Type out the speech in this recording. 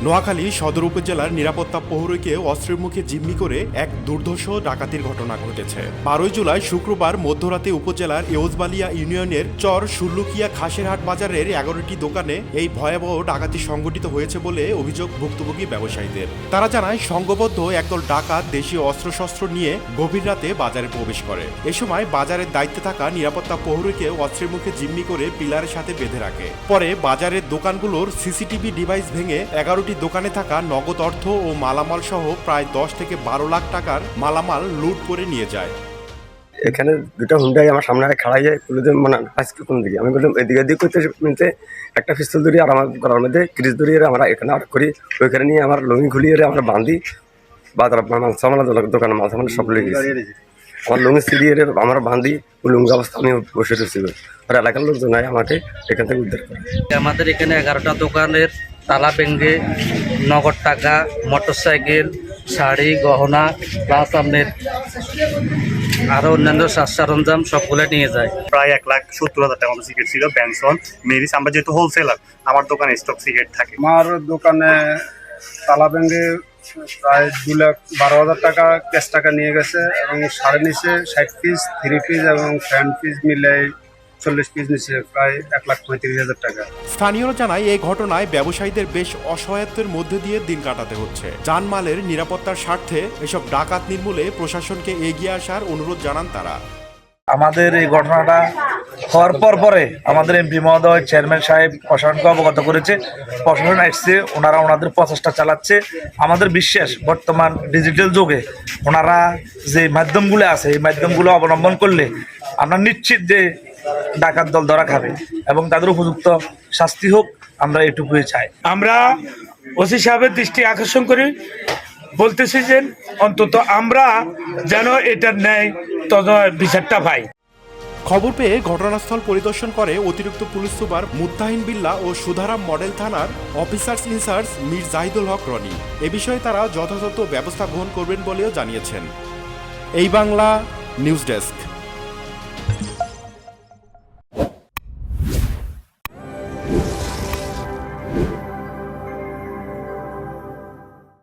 নোয়াখালী সদর উপজেলার নিরাপত্তা প্রহরীকে অস্ত্রের মুখে জিম্মি করে এক দুর্ধর্ষ ডাকাতির ঘটনা ঘটেছে। 12 জুলাই শুক্রবার মধ্যরাতে উপজেলার এওজবালিয়া ইউনিয়নের চর সুল্লুকিয়া খাসেরহাট বাজারের 11টি দোকানে এই ভয়াবহ ডাকাতি সংঘটিত হয়েছে বলে অভিযোগ ভুক্তভোগী ব্যবসায়ীদের। তারা জানায় সংঘবদ্ধ একদল ডাকাত দেশীয় অস্ত্রশস্ত্র নিয়ে গভীর রাতে বাজারে প্রবেশ করে। এ সময় বাজারের দায়িত্বে থাকা নিরাপত্তা প্রহরীকে অস্ত্রের মুখে জিম্মি করে পিলারের সাথে বেঁধে রাখে। পরে বাজারের দোকানগুলোর সিসিটিভি ডিভাইস ভেঙে 11টি দোকানে থাকা নগদ অর্থ ও মালামাল সহ প্রায় 10 থেকে 12 লাখ টাকার মালামাল লুট করে নিয়ে যায়। এখানে দুটো হুন্ডাই আমার সামনে খাড়াইয়ে খুলে মানে আজকে কোন দিকে আমি বললাম এদিকে দিক করতে নিতে একটা পিস্তল ধরিয়ে আর আমার গলার মধ্যে ক্রিজ ধরিয়ে আমরা এখানে আর করি ওইখানে নিয়ে আমার লুঙ্গি খুলিয়ে আমরা বাঁধি বাজার মালসামালা দোকানে মালসামালা সব লেগে গেছে। আমার লুঙ্গি ছিড়িয়ে আমরা বাঁধি ওই লুঙ্গি অবস্থা আমি বসে রয়েছি। আর এলাকার লোকজন নাই আমাকে এখান থেকে উদ্ধার করে। আমাদের এখানে 11টা দোকানের তালা ভেঙে নগদ টাকা, মোটরসাইকেল, শাড়ি, গহনা প্লাস আপনার আরো অন্যান্য সাজ সরঞ্জাম সবগুলো নিয়ে যায়। প্রায় 1,70,000 টাকা মতো সিগারেট ছিল, ব্যানসন, মেরিস। আমরা যেহেতু হোলসেলার, আমার দোকানে স্টক সিগারেট থাকে। আমার দোকানে তালা ভেঙে প্রায় 2,12,000 টাকা ক্যাশ টাকা নিয়ে গেছে এবং সাড়ে নিচে 60 পিস, 3 পিস এবং ফ্যান পিস মিলে 40 পিস নিচে প্রায় 1,35,000 টাকা। স্থানীয়রা জানায় এই ঘটনায় ব্যবসায়ীদের বেশ অসহায়ত্বের মধ্যে দিয়ে দিন কাটাতে হচ্ছে। জানমালের নিরাপত্তার স্বার্থে এসব ডাকাত নির্মূলে প্রশাসনকে এগিয়ে আসার অনুরোধ জানান তারা। আমাদের এই ঘটনাটা হওয়ার পরে আমাদের এমপি মহোদয়, চেয়ারম্যান সাহেব প্রশাসনকে অবগত করেছে। প্রশাসন আসছে, ওনারা ওনাদের প্রচেষ্টা চালাচ্ছে। আমাদের বিশ্বাস বর্তমান ডিজিটাল যুগে ওনারা যে মাধ্যমগুলো আছে এই মাধ্যমগুলো অবলম্বন করলে আমরা নিশ্চিত যে ডাকাত দল ধরা খাবে এবং তাদের উপযুক্ত শাস্তি হোক, আমরা এটুকুই চাই। আমরা ওসি সাহেবের দৃষ্টি আকর্ষণ করি, বলতেছি যে অন্তত আমরা যেন এটার ন্যায় বিচারটা পাই। খবর পেয়ে ঘটনাস্থল পরিদর্শন করে অতিরিক্ত পুলিশ সুপার মুত্তাহিন বিল্লাহ ও সুধারাম মডেল থানার অফিসার্স ইনচার্জ মীর জাহিদুল হক রনি। এ বিষয়ে তারা যথাযথ ব্যবস্থা গ্রহণ করবেন বলেও জানিয়েছেন। এই বাংলা নিউজ ডেস্ক।